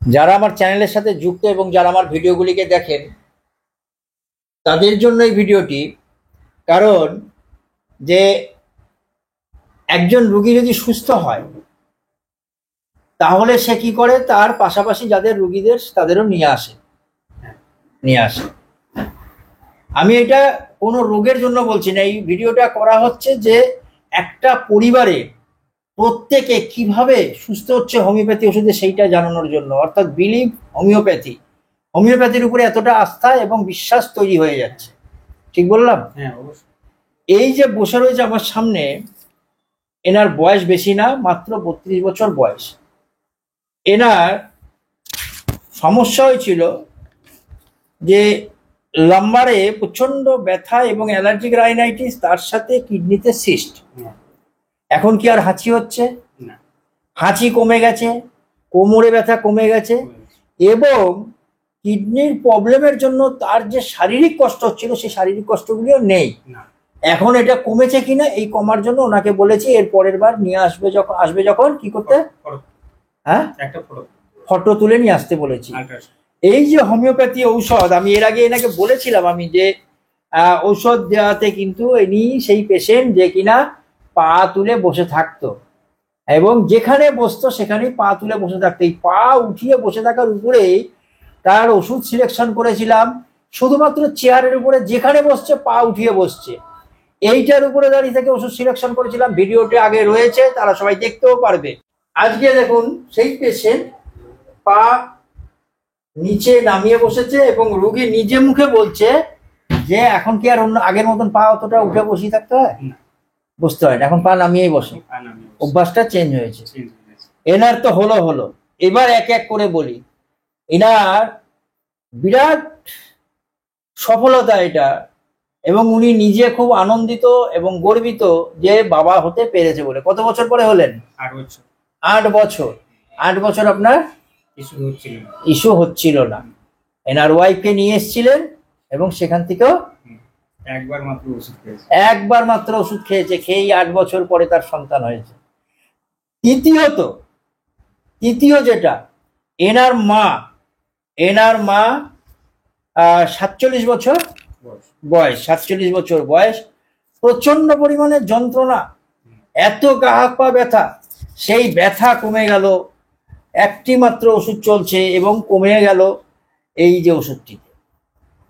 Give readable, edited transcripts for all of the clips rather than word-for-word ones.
যারা আমার চ্যানেলের সাথে যুক্ত এবং যারা আমার ভিডিওগুলিকে দেখেন তাদের জন্য এই ভিডিওটি। কারণ যে একজন রুগী যদি সুস্থ হয় তাহলে সে কি করে, তার পাশাপাশি যাদের রুগীদের তাদেরও নিয়ে আসে। আমি এটা কোনো রোগের জন্য বলছি না, এই ভিডিওটা করা হচ্ছে যে একটা পরিবারে প্রত্যেকে কিভাবে সুস্থ হচ্ছে হোমিওপ্যাথি ওষুধে সেইটা জানানোর জন্য। অর্থাৎ বিলিভ হোমিওপ্যাথির উপরে এতটা আস্থা এবং বিশ্বাস তৈরি হয়ে যাচ্ছে। ঠিক বললাম? হ্যাঁ, অবশ্যই। এই যে বসে রয়েছে আমার সামনে, এনার বয়স বেশি না, মাত্র 32 বছর বয়স। এনার সমস্যা হয়েছিল যে লাম্বারে প্রচন্ড ব্যথা এবং অ্যালার্জিক রাইনাইটিস, তার সাথে কিডনিতে সিস্ট। এখন কি আর হাঁচি হচ্ছে না, হাঁচি কমে গেছে, কোমরে ব্যথা কমে গেছে, এবং কিডনির প্রবলেমের জন্য তার যে শারীরিক কষ্ট হচ্ছিল সেই শারীরিক কষ্টগুলিও নেই। এখন এটা কমেছে কিনা, এই কমার জন্য ওনাকে বলেছি এর পরের বার নিয়ে আসবে যখন কি করতে, হ্যাঁ, একটা ফটো তুলে নিয়ে আসতে বলেছি। এই যে হোমিওপ্যাথি ঔষধ, আমি এর আগে এনাকে বলেছিলাম আমি যে ঔষধ দেওয়াতে কিন্তু ইনি সেই পেশেন্ট যে কিনা পা তুলে বসে থাকতো এবং যেখানে বসতো সেখানেই পা তুলে বসে থাকতো। এই পা উঠিয়ে বসে থাকার উপরেই তার ওষুধ সিলেকশন করেছিলাম, শুধুমাত্র চেয়ারের উপরে যেখানে বসছে পা উঠিয়ে বসছে, এইটার উপরে দাঁড়িয়ে থেকে ওষুধ সিলেকশন করেছিলাম। ভিডিওটি আগে রয়েছে, তারা সবাই দেখতেও পারবে। আজকে দেখুন সেই পেশেন্ট পা নিচে নামিয়ে বসেছে এবং রোগী নিজে মুখে বলছে যে এখন কি আর অন্য আগের মতন পা অতটা উঠে বসিয়ে থাকতে হয়, বুঝতে হয় না, এখন পা নামিয়েই বসে, অভ্যাসটা চেঞ্জ হয়েছে। এনার তো হলো। এবার এক এক করে বলি। এনার বিরাট সফলতা এটা, এবং উনি নিজে খুব আনন্দিত এবং গর্বিত যে বাবা হতে পেরেছে বলে। কত বছর পরে হলেন? 8 বছর। 8 বছর আপনার ইস্যু হচ্ছিল না। এনার ওয়াইফকে নিয়ে এসেছিলেন এবং সেখান থেকেও একবার মাত্র ওষুধ খেয়েছে, খেয়েই 8 বছর পরে তার সন্তান হয়েছে। তৃতীয় যেটা, এনার মা 47 বছর বয়স, 47 বছর বয়স, প্রচন্ড পরিমাণে যন্ত্রণা, এত গা হাত পা ব্যথা, সেই ব্যথা কমে গেল, একটি মাত্র ওষুধ চলছে এবং কমে গেল এই যে ওষুধটিতে।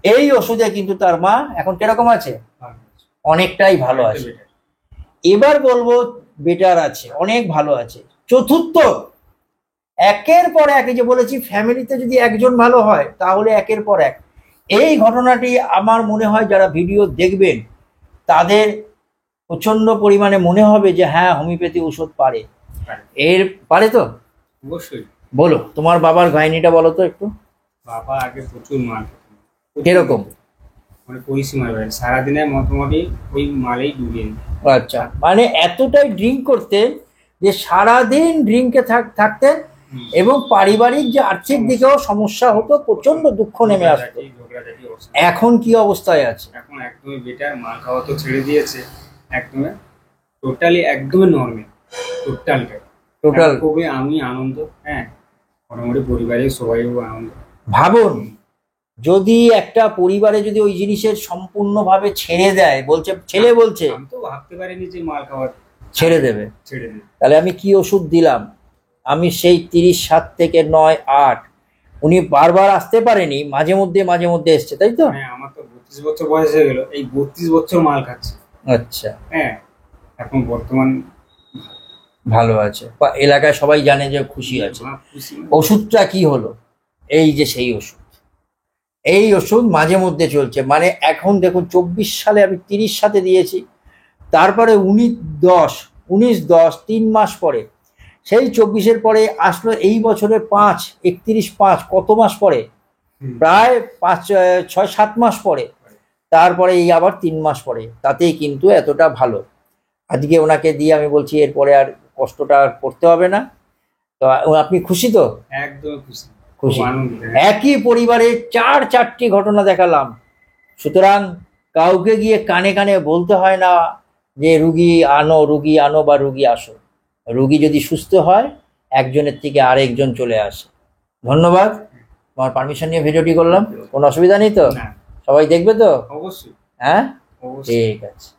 এই ওষুধে কিন্তু তার মা এখন কিরকম আছে? অনেকটাই ভালো আছে। এবার বলবো বেটার আছে, অনেক ভালো আছে। চতুর্থ, একের পর এক, যে বলেছি ফ্যামিলিতে যদি একজন ভালো হয় তাহলে একের পর এক। এই ঘটনাটি আমার মনে হয় যারা ভিডিও দেখবেন তাদের প্রচন্ড পরিমাণে মনে হবে যে হ্যাঁ, হোমিওপ্যাথি ওষুধ পারে। পারে তো অবশ্যই। বলো তোমার বাবার কাহিনীটা বলো তো একটু। বাবা আগে প্রচুর মাল, কিরকম? মানে পরিসীমার বাইরে, সারাদিনে মোটামুটি ওই মালেই ডুবিয়ে। আচ্ছা, মানে এতটাই ড্রিঙ্ক করতেন যে সারাদিন ড্রিঙ্কে থাকতেন এবং পারিবারিক যে আর্থিক দিকেও সমস্যা হতো, প্রচন্ড দুঃখ নেমে আসতো। এখন কি অবস্থায় আছে? এখন একদমই বেটার, মাল খাওয়া তো ছেড়ে দিয়েছে, একদমই নর্মাল, টোটাল খুবই আমি আনন্দ। হ্যাঁ, মোটামুটি পরিবারের সবাই আনন্দ। ভাবুন, যদি একটা পরিবারে যদি ওই জিনিসের সম্পূর্ণভাবে ছেড়ে দেয়, ছেলে বলছে আমি তো ভাবতে পারিনি যে মাল খাওয়া ছেড়ে দেবে। তাহলে আমি কি ওষুধ দিলাম? আমি সেই 37 থেকে 9, 8, উনি বারবার আসতে পারেনি, মাঝে মধ্যে এসছে, তাই তো? হ্যাঁ, আমার তো 32 বছর বয়স হয়ে গেল, এই 32 বছর মাল খাচ্ছে। আচ্ছা, হ্যাঁ, এখন বর্তমান ভালো আছে, এলাকায় সবাই জানে যে খুশি আছে। ওষুধটা কি হলো? এই যে সেই ওষুধ, এই ওষুধ মাঝে মধ্যে চলছে। মানে এখন দেখুন 24 সালে আমি 30 সাথে দিয়েছি, তারপরে 19-10 3 মাস পরে, সেই 24-এর পরে আসলো এই বছরের 31-5, কত মাস পরে? প্রায় 6-7 মাস পরে, তারপরে এই আবার 3 মাস পরে, তাতেই কিন্তু এতটা ভালো। আজকে ওনাকে দিয়ে আমি বলছি এরপরে আর কষ্টটা করতে হবে না। তো আপনি খুশি তো? একদম খুশি। একই পরিবারে 4টি ঘটনা দেখালাম, সুতরাং কাউকে গিয়ে কানে কানে বলতে হয় না যে রুগী আনো বা রুগী আসো। রুগী যদি সুস্থ হয় একজনের থেকে আরেকজন চলে আসে। ধন্যবাদ, তোমার পারমিশন নিয়ে ভিডিওটি করলাম, কোনো অসুবিধা নেই তো? না, সবাই দেখবে তো? অবশ্যই হ্যাঁ, অবশ্যই। ঠিক আছে।